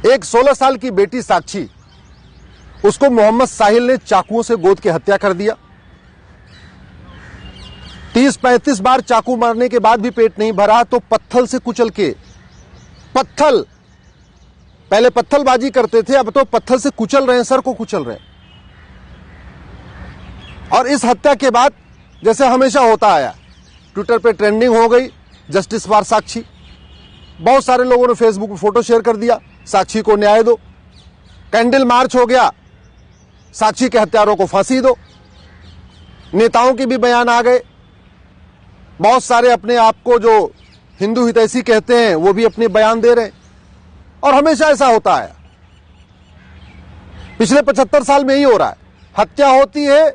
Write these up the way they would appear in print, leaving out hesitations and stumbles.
एक 16 साल की बेटी साक्षी, उसको मोहम्मद साहिल ने चाकुओं से गोद के हत्या कर दिया। 30-35 बार चाकू मारने के बाद भी पेट नहीं भरा तो पत्थल से कुचल के, पहले पत्थलबाजी करते थे, अब तो पत्थल से कुचल रहे हैं, सर को कुचल रहे हैं। और इस हत्या के बाद जैसे हमेशा होता आया, ट्विटर पे ट्रेंडिंग हो गई जस्टिस फॉर साक्षी। बहुत सारे लोगों ने फेसबुक पे फोटो शेयर कर दिया, साक्षी को न्याय दो। कैंडल मार्च हो गया, साक्षी के हत्यारों को फांसी दो। नेताओं के भी बयान आ गए, बहुत सारे अपने आप को जो हिंदू हितैषी कहते हैं वो भी अपने बयान दे रहे हैं। और हमेशा ऐसा होता है, पिछले 75 साल में ही हो रहा है। हत्या होती है,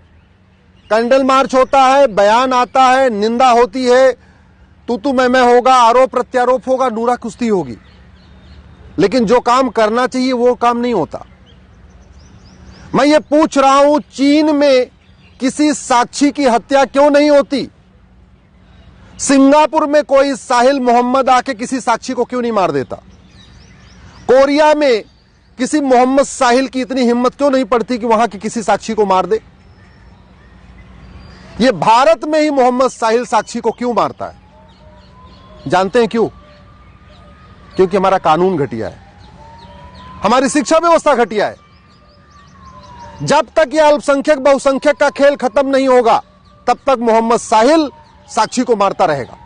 कैंडल मार्च होता है, बयान आता है, निंदा होती है, तू मैं होगा, आरोप प्रत्यारोप होगा, नूरा कुश्ती होगी, लेकिन जो काम करना चाहिए वो काम नहीं होता। मैं ये पूछ रहा हूं, चीन में किसी साक्षी की हत्या क्यों नहीं होती? सिंगापुर में कोई साहिल मोहम्मद आके किसी साक्षी को क्यों नहीं मार देता? कोरिया में किसी मोहम्मद साहिल की इतनी हिम्मत क्यों नहीं पड़ती कि वहां की किसी साक्षी को मार दे? ये भारत में ही मोहम्मद साहिल साक्षी को क्यों मारता है? जानते हैं क्यों? क्योंकि हमारा कानून घटिया है, हमारी शिक्षा व्यवस्था घटिया है। जब तक यह अल्पसंख्यक बहुसंख्यक का खेल खत्म नहीं होगा, तब तक मोहम्मद साहिल साक्षी को मारता रहेगा।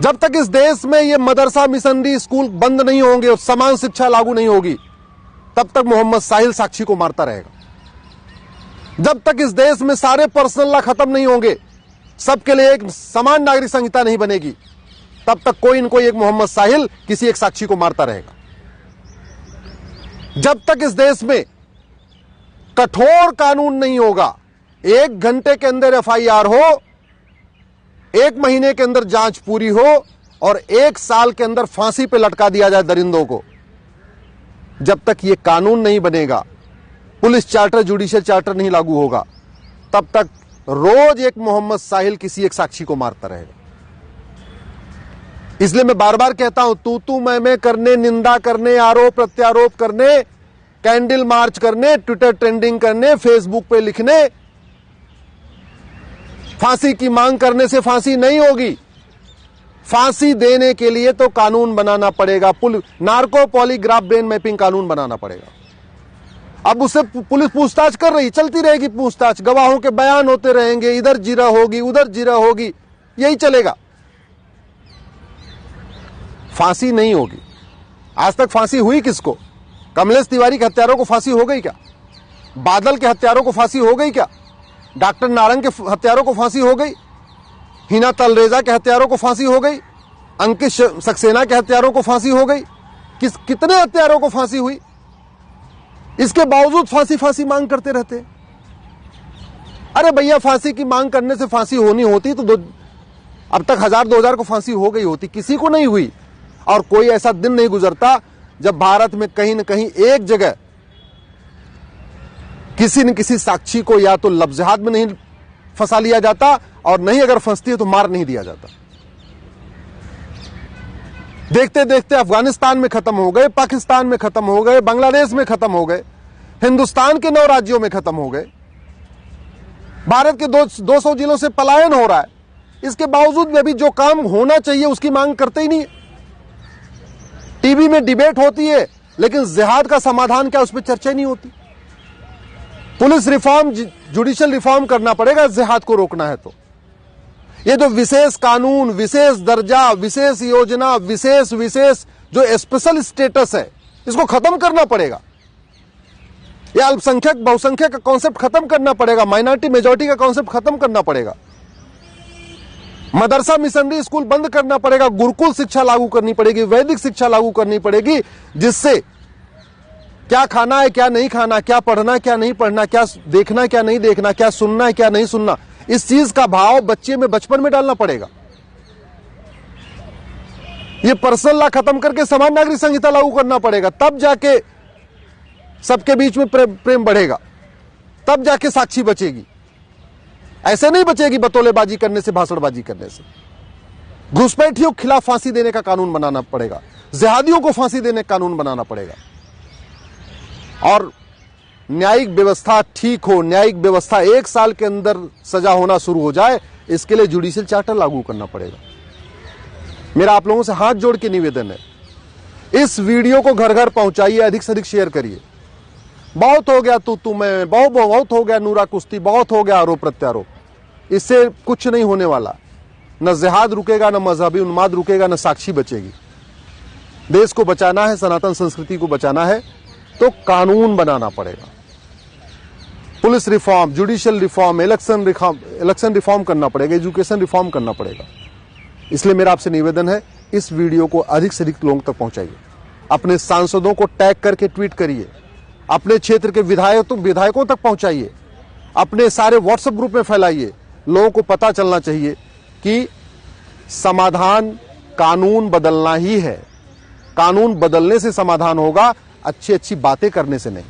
जब तक इस देश में ये मदरसा मिशनरी स्कूल बंद नहीं होंगे और समान शिक्षा लागू नहीं होगी, तब तक मोहम्मद साहिल साक्षी को मारता रहेगा। जब तक इस देश में सारे पर्सनल लॉ खत्म नहीं होंगे, सबके लिए एक समान नागरिक संहिता नहीं बनेगी, तब तक कोई न कोई एक मोहम्मद साहिल किसी एक साक्षी को मारता रहेगा। जब तक इस देश में कठोर कानून नहीं होगा, 1 घंटे के अंदर FIR हो, 1 महीने के अंदर जांच पूरी हो और 1 साल के अंदर फांसी पे लटका दिया जाए दरिंदों को, जब तक ये कानून नहीं बनेगा, पुलिस चार्टर जुडिशियल चार्टर नहीं लागू होगा, तब तक रोज एक मोहम्मद साहिल किसी एक साक्षी को मारता रहेगा। इसलिए मैं बार बार कहता हूं, तू मैं करने, निंदा करने, आरोप प्रत्यारोप करने, कैंडल मार्च करने, ट्विटर ट्रेंडिंग करने, फेसबुक पे लिखने, फांसी की मांग करने से फांसी नहीं होगी। फांसी देने के लिए तो कानून बनाना पड़ेगा, नार्को पॉलीग्राफ ब्रेन मैपिंग कानून बनाना पड़ेगा। अब उससे पुलिस पूछताछ कर रही, चलती रहेगी पूछताछ, गवाहों के बयान होते रहेंगे, इधर जिरा होगी, उधर जिरा होगी, यही चलेगा, फांसी नहीं होगी। आज तक फांसी हुई किसको? कमलेश तिवारी के हत्यारों को फांसी हो गई क्या? बादल के हत्यारों को फांसी हो गई क्या? डॉक्टर नारंग के हत्यारों को फांसी हो गई? हिना तलरेजा के हत्यारों को फांसी हो गई? अंकित सक्सेना के हत्यारों को फांसी हो गई? कितने हत्यारों को फांसी हुई? इसके बावजूद फांसी मांग करते रहते। अरे भैया, फांसी की मांग करने से फांसी होनी होती तो अब तक 1000-2000 को फांसी हो गई होती, किसी को नहीं हुई। और कोई ऐसा दिन नहीं गुजरता जब भारत में कहीं न कहीं एक जगह किसी न किसी साक्षी को या तो लफ्ज़हात में नहीं फंसा लिया जाता, और नहीं अगर फंसती है तो मार नहीं दिया जाता। देखते देखते अफगानिस्तान में खत्म हो गए, पाकिस्तान में खत्म हो गए, बांग्लादेश में खत्म हो गए, हिंदुस्तान के 9 राज्यों में खत्म हो गए, भारत के 200 जिलों से पलायन हो रहा है। इसके बावजूद भी अभी जो काम होना चाहिए उसकी मांग करते ही नहीं। टीवी में डिबेट होती है, लेकिन जिहाद का समाधान क्या, उस पर चर्चा नहीं होती। पुलिस रिफॉर्म, जुडिशियल रिफॉर्म करना पड़ेगा जिहाद को रोकना है तो। ये जो विशेष कानून, विशेष दर्जा, विशेष योजना, विशेष जो स्पेशल स्टेटस है, इसको खत्म करना पड़ेगा। ये अल्पसंख्यक बहुसंख्यक का कॉन्सेप्ट खत्म करना पड़ेगा, माइनॉरिटी मेजॉरिटी का कॉन्सेप्ट खत्म करना पड़ेगा, मदरसा मिशनरी स्कूल बंद करना पड़ेगा, गुरुकुल शिक्षा लागू करनी पड़ेगी, वैदिक शिक्षा लागू करनी पड़ेगी, जिससे क्या खाना है क्या नहीं खाना, क्या पढ़ना क्या नहीं पढ़ना, क्या देखना क्या नहीं देखना, क्या सुनना है क्या नहीं सुनना, इस चीज का भाव बच्चे में बचपन में डालना पड़ेगा। ये पर्सनल लॉ खत्म करके समान नागरिक संहिता लागू करना पड़ेगा, तब जाके सबके बीच में प्रेम बढ़ेगा, तब जाके साक्षी बचेगी। ऐसे नहीं बचेगी बतौलेबाजी करने से, भाषणबाजी करने से। घुसपैठियों के खिलाफ फांसी देने का कानून बनाना पड़ेगा, जिहादियों को फांसी देने का कानून बनाना पड़ेगा। और न्यायिक व्यवस्था ठीक हो, न्यायिक व्यवस्था 1 साल के अंदर सजा होना शुरू हो जाए, इसके लिए जुडिशियल चार्टर लागू करना पड़ेगा। मेरा आप लोगों से हाथ जोड़ के निवेदन है, इस वीडियो को घर घर पहुंचाइए, अधिक से अधिक शेयर करिए। बहुत हो गया तू मैं, बहुत हो गया नूरा कुश्ती, बहुत हो गया आरोप प्रत्यारोप। इससे कुछ नहीं होने वाला। न जिहाद रुकेगा, न मजहबी उन्माद रुकेगा, न साक्षी बचेगी। देश को बचाना है, सनातन संस्कृति को बचाना है तो कानून बनाना पड़ेगा। Police reform, judicial reform, election reform करना पड़ेगा, एजुकेशन रिफॉर्म करना पड़ेगा। इसलिए मेरा आपसे निवेदन है, इस वीडियो को अधिक से अधिक लोगों तक पहुंचाइए। अपने सांसदों को टैग करके ट्वीट करिए, अपने क्षेत्र के विधायकों तक पहुंचाइए, अपने सारे व्हाट्सएप ग्रुप में फैलाइए। लोगों को पता चलना चाहिए कि समाधान कानून बदलना ही है। कानून बदलने से समाधान होगा, अच्छी अच्छी बातें करने से नहीं।